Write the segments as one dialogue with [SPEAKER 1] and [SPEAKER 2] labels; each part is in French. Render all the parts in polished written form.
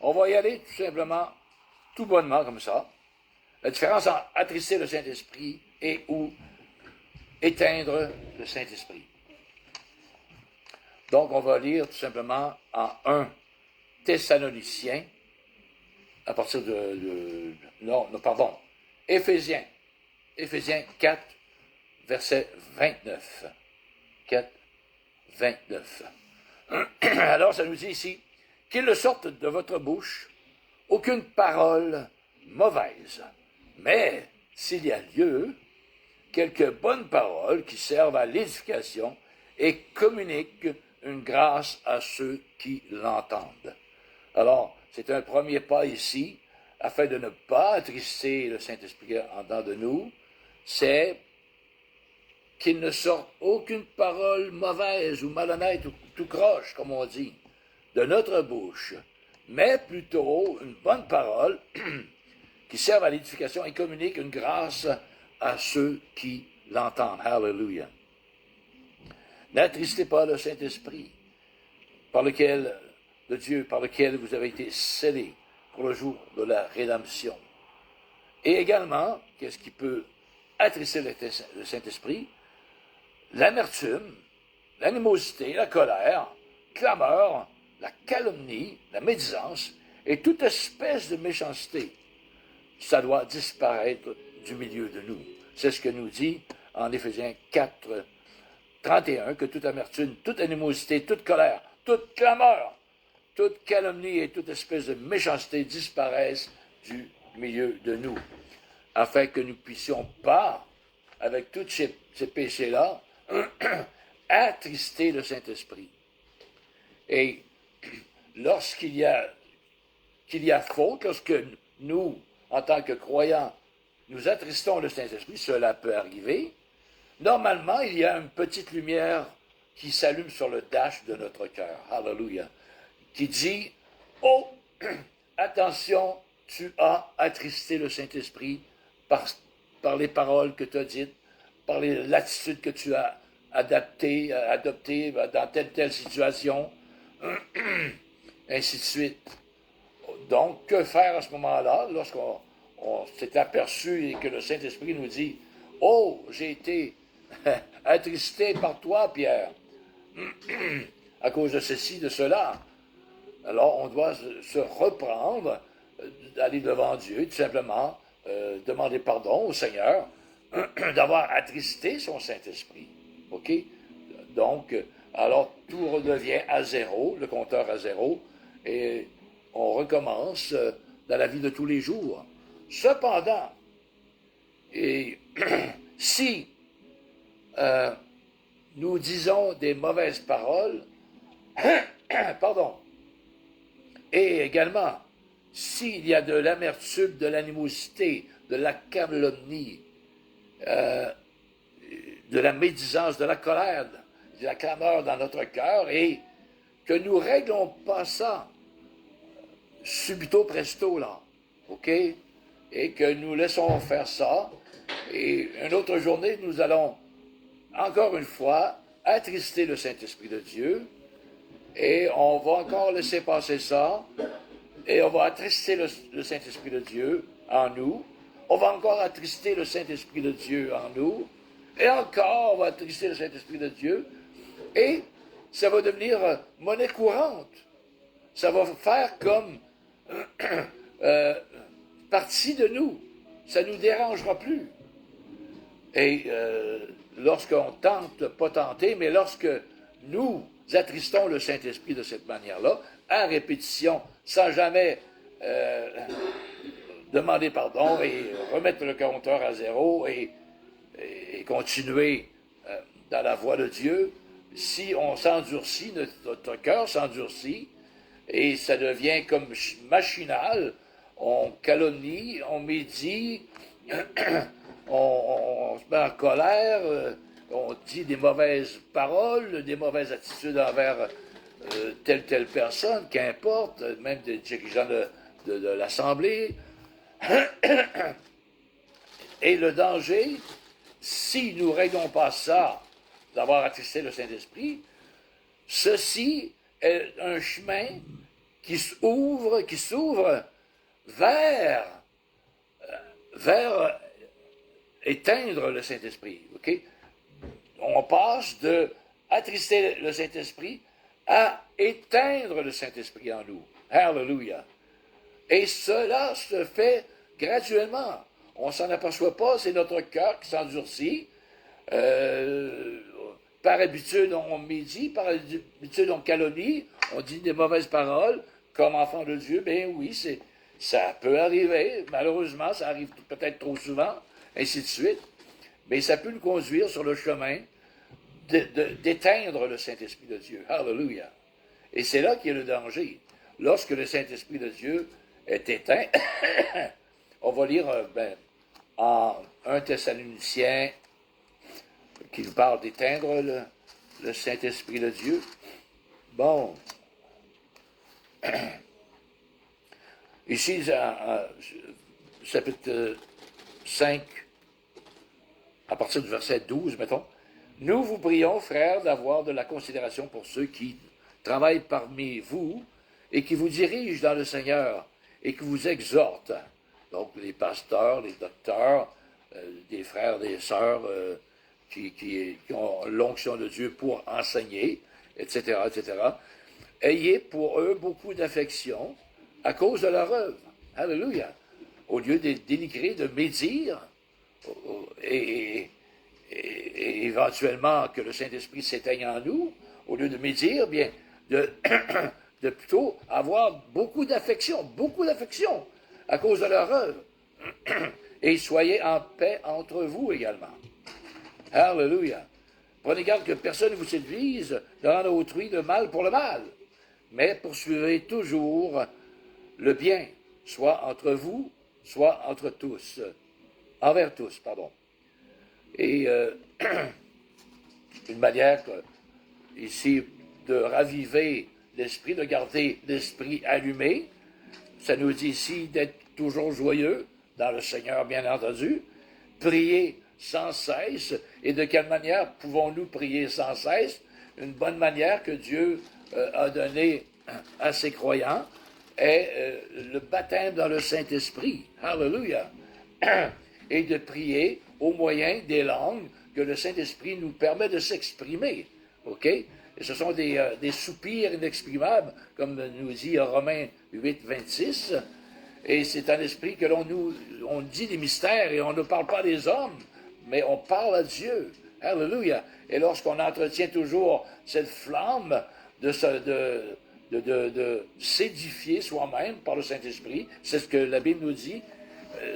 [SPEAKER 1] On va y aller tout simplement, tout bonnement comme ça. La différence entre attrister le Saint-Esprit et ou éteindre le Saint-Esprit. Donc, on va lire tout simplement en 1 Thessaloniciens, à partir non, pardon, Éphésiens 4, verset 29. 4, 29. Alors, ça nous dit ici, qu'il ne sorte de votre bouche aucune parole mauvaise, mais s'il y a lieu, quelques bonnes paroles qui servent à l'édification et communiquent une grâce à ceux qui l'entendent. Alors, c'est un premier pas ici, afin de ne pas attrister le Saint-Esprit en dedans de nous, c'est qu'il ne sorte aucune parole mauvaise ou malhonnête ou tout croche, comme on dit, de notre bouche, mais plutôt une bonne parole qui serve à l'édification et communique une grâce à ceux qui l'entendent. Hallelujah. N'attristez pas le Saint-Esprit, de Dieu, par lequel vous avez été scellés pour le jour de la rédemption. Et également, qu'est-ce qui peut attrister le Saint-Esprit? L'amertume, l'animosité, la colère, clameur, la calomnie, la médisance et toute espèce de méchanceté. Ça doit disparaître du milieu de nous. C'est ce que nous dit en Éphésiens 4, 31, que toute amertume, toute animosité, toute colère, toute clameur, toute calomnie et toute espèce de méchanceté disparaissent du milieu de nous, afin que nous ne puissions pas, avec tous ces péchés-là, attrister le Saint-Esprit. Et lorsqu'il y a faute, lorsque nous, en tant que croyants, nous attristons le Saint-Esprit, cela peut arriver. Normalement, il y a une petite lumière qui s'allume sur le dash de notre cœur. Hallelujah. Qui dit, oh, attention, tu as attristé le Saint-Esprit par les paroles que tu as dites, par l'attitude que tu as adoptée dans telle situation, ainsi de suite. Donc, que faire à ce moment-là, lorsqu'on s'est aperçu et que le Saint-Esprit nous dit, oh, j'ai été attristé par toi, Pierre, à cause de ceci, de cela. Alors, on doit se reprendre, aller devant Dieu, tout simplement, demander pardon au Seigneur d'avoir attristé son Saint-Esprit. OK? Donc, alors, tout redevient à zéro, le compteur à zéro, et on recommence dans la vie de tous les jours. Cependant, et si nous disons des mauvaises paroles, pardon, et également, s'il y a de l'amertume, de l'animosité, de la calomnie, de la médisance, de la colère, de la clameur dans notre cœur, et que nous ne réglons pas ça subito presto, là, OK? Et que nous laissons faire ça, et une autre journée, nous allons, encore une fois, attrister le Saint-Esprit de Dieu, et on va encore laisser passer ça, et on va attrister le Saint-Esprit de Dieu en nous, on va encore attrister le Saint-Esprit de Dieu en nous, et encore on va attrister le Saint-Esprit de Dieu, et ça va devenir monnaie courante. Ça va faire comme partie de nous. Ça ne nous dérangera plus. Et lorsqu'on tente, pas tenter, mais lorsque nous attristons le Saint-Esprit de cette manière-là, à répétition, sans jamais demander pardon et remettre le compteur à zéro et continuer dans la voie de Dieu, si on s'endurcit, notre cœur s'endurcit, et ça devient comme machinal, on calomnie, on médit, on se met en colère, on dit des mauvaises paroles, des mauvaises attitudes envers telle personne, qu'importe, même des dirigeants de l'Assemblée. Et le danger, si nous ne réglons pas ça, d'avoir attristé le Saint-Esprit, ceci est un chemin qui s'ouvre vers, vers éteindre le Saint-Esprit. OK? On passe de attrister le Saint-Esprit à éteindre le Saint-Esprit en nous. Hallelujah. Et cela se fait graduellement. On ne s'en aperçoit pas, c'est notre cœur qui s'endurcit. Par habitude, on médit, par habitude, on calomnie, on dit des mauvaises paroles, comme enfant de Dieu. Ben oui, ça peut arriver. Malheureusement, ça arrive peut-être trop souvent, ainsi de suite. Mais ça peut nous conduire sur le chemin d'éteindre le Saint-Esprit de Dieu. Hallelujah. Et c'est là qu'il y a le danger. Lorsque le Saint-Esprit de Dieu est éteint, on va lire en 1 Thessaloniciens qui nous parle d'éteindre le Saint-Esprit de Dieu. Bon. Ici, chapitre 5, à partir du verset 12, mettons. Nous vous prions, frères, d'avoir de la considération pour ceux qui travaillent parmi vous et qui vous dirigent dans le Seigneur et qui vous exhortent. Donc, les pasteurs, les docteurs, des frères, des sœurs qui ont l'onction de Dieu pour enseigner, etc., etc. Ayez pour eux beaucoup d'affection à cause de leur œuvre. Alléluia. Au lieu de dénigrer, de médire, et éventuellement que le Saint-Esprit s'éteigne en nous, au lieu de médire, bien, de plutôt avoir beaucoup d'affection à cause de leur œuvre. Et soyez en paix entre vous également. Alléluia. Prenez garde que personne ne vous séduise de rendre autrui le mal pour le mal, mais poursuivez toujours le bien, soit entre vous, soit entre tous, envers tous, pardon. Et une manière ici de raviver l'esprit, de garder l'esprit allumé, ça nous dit ici d'être toujours joyeux dans le Seigneur, bien entendu, prier sans cesse. Et de quelle manière pouvons-nous prier sans cesse? Une bonne manière que Dieu a donnée à ses croyants est le baptême dans le Saint-Esprit. Hallelujah! Et de prier au moyen des langues que le Saint-Esprit nous permet de s'exprimer. OK? Et ce sont des soupirs inexprimables, comme nous dit Romains 8, 26. Et c'est un esprit que on dit des mystères et on ne parle pas des hommes, mais on parle à Dieu. Alléluia. Et lorsqu'on entretient toujours cette flamme de s'édifier soi-même par le Saint-Esprit, c'est ce que la Bible nous dit,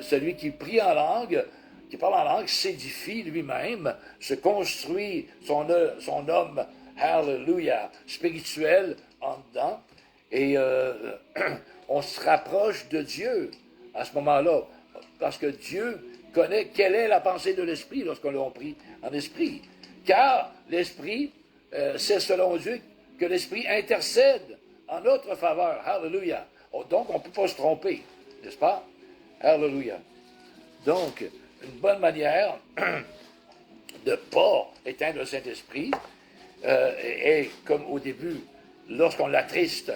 [SPEAKER 1] celui qui prie en langue, qui parle en langue, s'édifie lui-même, se construit son homme, hallelujah, spirituel en dedans, et on se rapproche de Dieu à ce moment-là, parce que Dieu connaît quelle est la pensée de l'Esprit lorsqu'on l'a prie en esprit. Car l'Esprit, c'est selon Dieu que l'Esprit intercède en notre faveur. Hallelujah. Donc, on ne peut pas se tromper, n'est-ce pas? Hallelujah. Donc, une bonne manière de ne pas éteindre le Saint-Esprit est, comme au début, lorsqu'on l'attriste,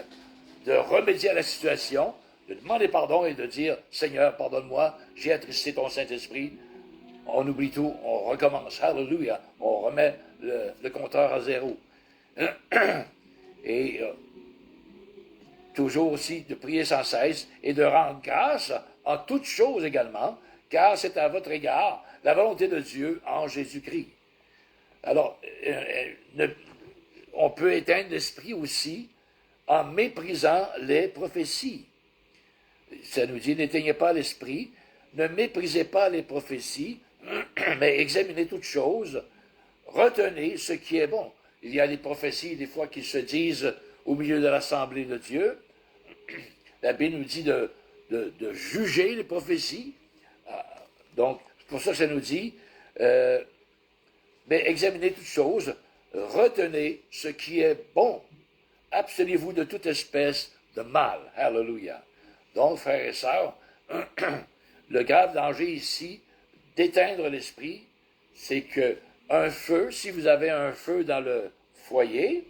[SPEAKER 1] de remédier à la situation, de demander pardon et de dire « Seigneur, pardonne-moi, j'ai attristé ton Saint-Esprit ». On oublie tout, on recommence. Hallelujah. On remet le compteur à zéro. Et toujours aussi de prier sans cesse et de rendre grâce en toutes choses également, car c'est à votre égard la volonté de Dieu en Jésus-Christ. Alors, on peut éteindre l'esprit aussi en méprisant les prophéties. Ça nous dit, n'éteignez pas l'esprit, ne méprisez pas les prophéties, mais examinez toutes choses, retenez ce qui est bon. Il y a des prophéties, des fois, qui se disent au milieu de l'assemblée de Dieu. La Bible nous dit de juger les prophéties. Donc, c'est pour ça que ça nous dit, mais examinez toutes choses, retenez ce qui est bon. Abstenez-vous de toute espèce de mal. Hallelujah. Donc, frères et sœurs, le grave danger ici d'éteindre l'esprit, c'est que un feu, si vous avez un feu dans le foyer,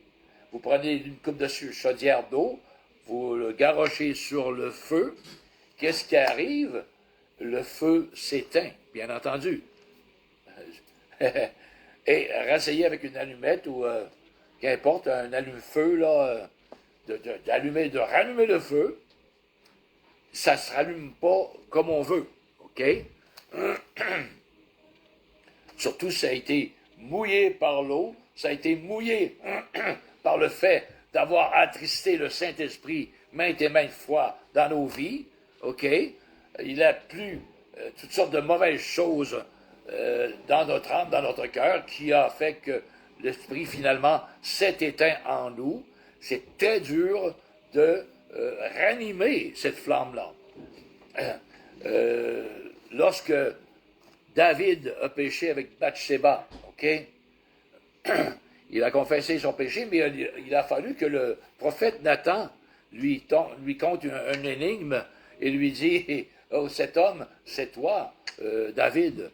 [SPEAKER 1] vous prenez une coupe de chaudière d'eau, vous le garrochez sur le feu, qu'est-ce qui arrive? Le feu s'éteint, bien entendu. Et rasseyez avec une allumette ou qu'importe, un allume-feu, là, de rallumer le feu, ça ne se rallume pas comme on veut, OK? Surtout, ça a été mouillé par l'eau, ça a été mouillé par le fait d'avoir attristé le Saint-Esprit maintes et maintes fois dans nos vies, OK? Il a plu toutes sortes de mauvaises choses dans notre âme, dans notre cœur, qui a fait que l'Esprit, finalement, s'est éteint en nous. C'est très dur de ranimer cette flamme-là. Lorsque David a péché avec Bathsheba, OK? Il a confessé son péché, mais il a fallu que le prophète Nathan lui conte une énigme et lui dit « Oh, cet homme, c'est toi, David. »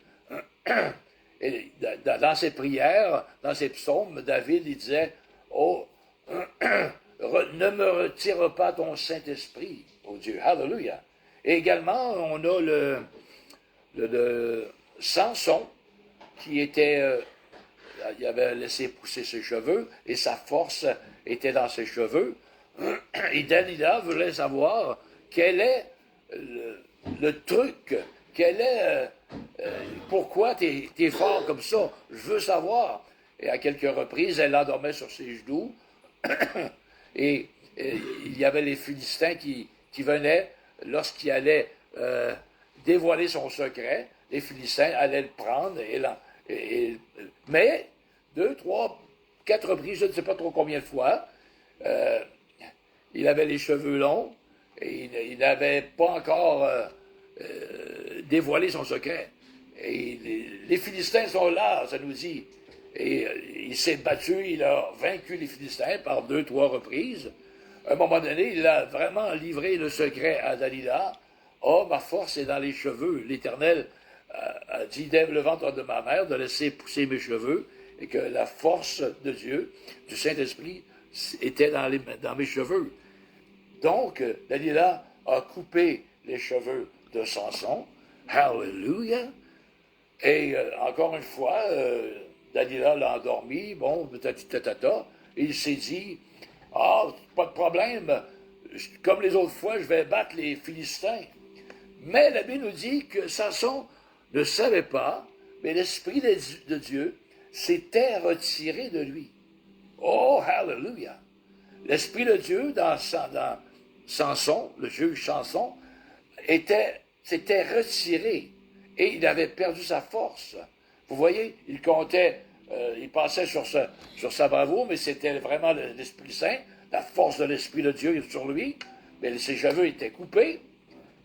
[SPEAKER 1] Et dans ses prières, dans ses psaumes, David, il disait « Oh, ne me retire pas ton Saint-Esprit, oh Dieu. » Hallelujah. Et également, on a le Samson, qui était... il avait laissé pousser ses cheveux, et sa force était dans ses cheveux. Et Dalila voulait savoir quel est le truc, quel est... pourquoi tu es fort comme ça? Je veux savoir. Et à quelques reprises, elle endormait sur ses genoux. Et il y avait les Philistins qui venaient, lorsqu'il allait dévoiler son secret, les Philistins allaient le prendre. Mais 2, 3, 4 reprises, je ne sais pas trop combien de fois, il avait les cheveux longs et il n'avait pas encore dévoilé son secret. Et les Philistins sont là, ça nous dit. Et il s'est battu, il a vaincu les Philistins par 2, 3 reprises. À un moment donné, il a vraiment livré le secret à Dalila. « Oh, ma force est dans les cheveux. L'Éternel a dit, lève le ventre de ma mère, de laisser pousser mes cheveux, et que la force de Dieu, du Saint-Esprit, était dans mes cheveux. » Donc, Dalila a coupé les cheveux de Samson. Hallelujah! Et encore une fois, Dalila l'a endormi, bon, tatata, et il s'est dit, « Ah, pas de problème, comme les autres fois, je vais battre les Philistins. » Mais la Bible nous dit que Samson ne savait pas, mais l'Esprit de Dieu s'était retiré de lui. Oh, hallelujah! L'Esprit de Dieu dans Samson, le juge Samson, s'était retiré et il avait perdu sa force. Vous voyez, il comptait, il pensait sur sa bravoure, mais c'était vraiment l'Esprit Saint, la force de l'Esprit de Dieu sur lui, mais ses cheveux étaient coupés.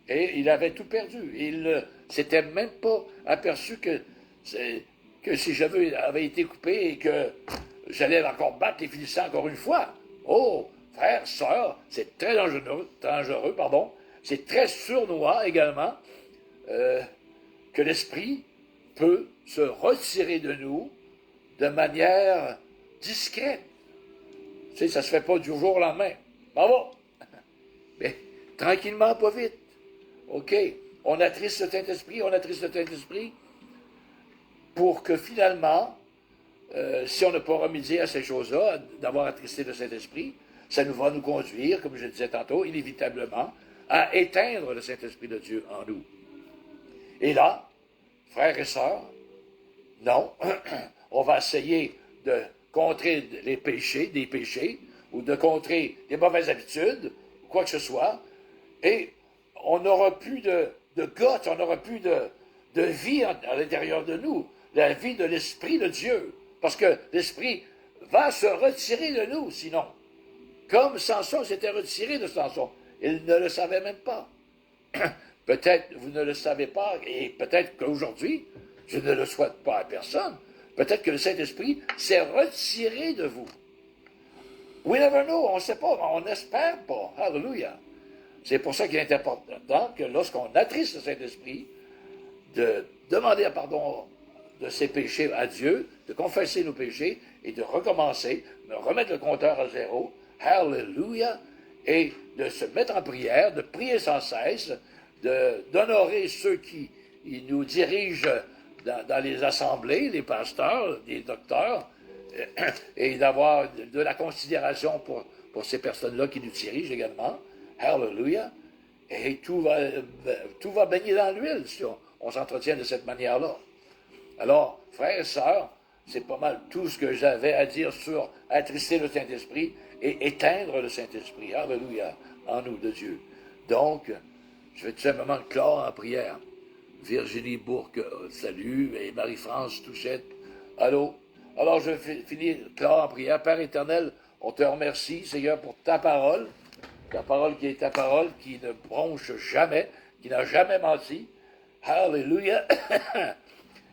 [SPEAKER 1] Et il avait tout perdu. Il ne s'était même pas aperçu que ses cheveux avaient été coupés et que j'allais encore battre les Philistins encore une fois. Oh, frère, sœur, c'est très dangereux, pardon. C'est très sournois également que l'Esprit peut se retirer de nous de manière discrète. Tu sais, ça ne se fait pas du jour au lendemain. Bravo! Mais tranquillement, pas vite. OK, on attriste le Saint-Esprit, pour que finalement, si on n'a pas remédié à ces choses-là, d'avoir attristé le Saint-Esprit, ça va nous conduire, comme je le disais tantôt, inévitablement, à éteindre le Saint-Esprit de Dieu en nous. Et là, frères et sœurs, non, on va essayer de contrer des péchés, ou de contrer des mauvaises habitudes, ou quoi que ce soit, et on n'aura plus de guts, on n'aura plus de vie à l'intérieur de nous, la vie de l'Esprit de Dieu, parce que l'Esprit va se retirer de nous, sinon. Comme Samson s'était retiré de Samson, il ne le savait même pas. Peut-être vous ne le savez pas, et peut-être qu'aujourd'hui, je ne le souhaite pas à personne, peut-être que le Saint-Esprit s'est retiré de vous. We never know, on ne sait pas, on n'espère pas. Hallelujah. C'est pour ça qu'il est important que lorsqu'on attriste le Saint-Esprit, de demander pardon de ses péchés à Dieu, de confesser nos péchés et de recommencer, de remettre le compteur à zéro. Hallelujah! et de se mettre en prière, de prier sans cesse, d'honorer ceux qui nous dirigent dans les assemblées, les pasteurs, les docteurs, et d'avoir de la considération pour ces personnes-là qui nous dirigent également. Hallelujah. Et tout va baigner dans l'huile si on s'entretient de cette manière-là. Alors, frères et sœurs, c'est pas mal tout ce que j'avais à dire sur attrister le Saint-Esprit et éteindre le Saint-Esprit. Alléluia, en nous de Dieu. Donc, je vais tout simplement clore en prière. Virginie Bourque, salut, et Marie-France Touchette, allô. Alors, je finis clore en prière. Père éternel, on te remercie, Seigneur, pour ta parole qui est ta parole, qui ne bronche jamais, qui n'a jamais menti. Alléluia.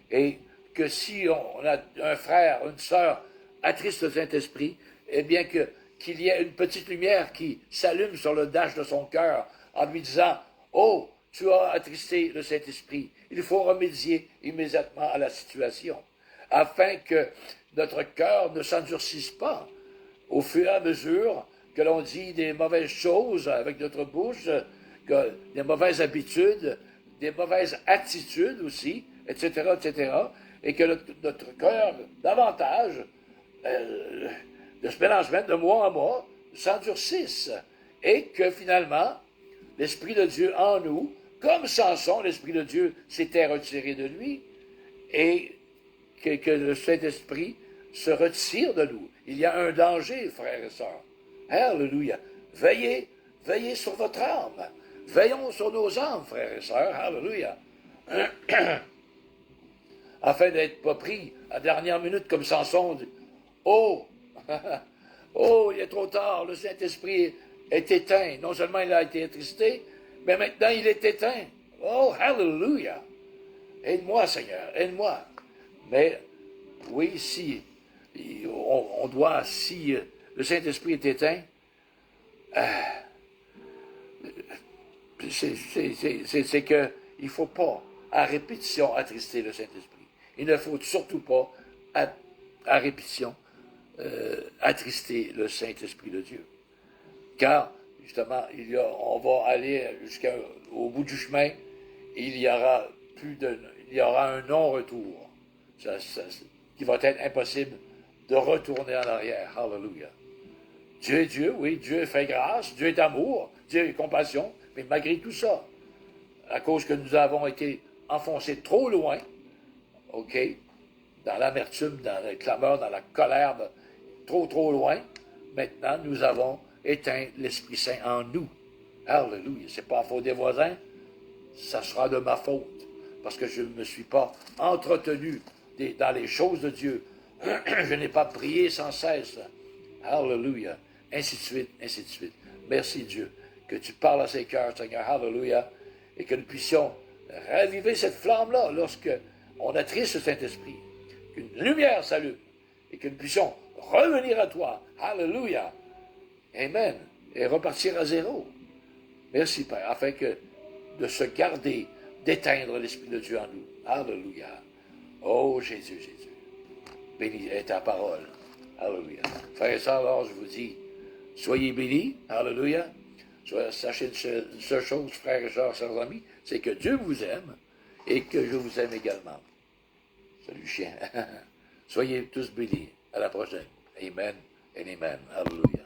[SPEAKER 1] Et que si on a un frère, une sœur attriste le Saint-Esprit, eh bien qu'il y ait une petite lumière qui s'allume sur le dash de son cœur en lui disant « Oh, tu as attristé le Saint-Esprit. Il faut remédier immédiatement à la situation, afin que notre cœur ne s'endurcisse pas au fur et à mesure que l'on dit des mauvaises choses avec notre bouche, des mauvaises habitudes, des mauvaises attitudes aussi, etc., etc., et que notre cœur, davantage, de semaine en semaine, de mois en mois, s'endurcisse, et que finalement, l'Esprit de Dieu en nous, comme Samson, l'Esprit de Dieu s'était retiré de lui, et que le Saint-Esprit se retire de nous. Il y a un danger, frères et sœurs. Alléluia. Veillez sur votre âme. Veillons sur nos âmes, frères et sœurs. Alléluia. Afin d'être pas pris à dernière minute comme Samson. Oh, oh, il est trop tard. Le Saint-Esprit est éteint. Non seulement il a été attristé, mais maintenant il est éteint. Oh, hallelujah. Aide-moi, Seigneur, aide-moi. Mais oui, si on doit, si le Saint-Esprit est éteint, c'est qu'il ne faut pas, à répétition, attrister le Saint-Esprit. Il ne faut surtout pas, à répétition, attrister le Saint-Esprit de Dieu. Car, justement, on va aller jusqu'au bout du chemin, et il y aura un non-retour, qui va être impossible de retourner en arrière. Hallelujah. Dieu est Dieu, oui, Dieu fait grâce, Dieu est amour, Dieu est compassion, mais malgré tout ça, à cause que nous avons été enfoncés trop loin, OK, dans l'amertume, dans la clameur, dans la colère, trop loin, maintenant nous avons éteint l'Esprit Saint en nous. Alléluia. C'est pas à faute des voisins, ça sera de ma faute, parce que je ne me suis pas entretenu dans les choses de Dieu. Je n'ai pas prié sans cesse. Alléluia. Ainsi de suite, ainsi de suite. Merci Dieu que tu parles à ces cœurs, Seigneur. Alléluia. Et que nous puissions raviver cette flamme-là lorsque on attriste le Saint-Esprit. Qu'une lumière s'allume et que nous puissions revenir à toi. Alléluia. Amen. Et repartir à zéro. Merci, Père, afin que de se garder, d'éteindre l'Esprit de Dieu en nous. Alléluia. Oh, Jésus, Jésus. Béni est ta parole. Alléluia. Frères et sœurs, alors je vous dis, soyez bénis. Alléluia. Sachez une seule chose, frères et sœurs, chers amis, c'est que Dieu vous aime et que je vous aime également. Salut, chien. Soyez tous bénis. À la prochaine. Amen et amen. Alléluia.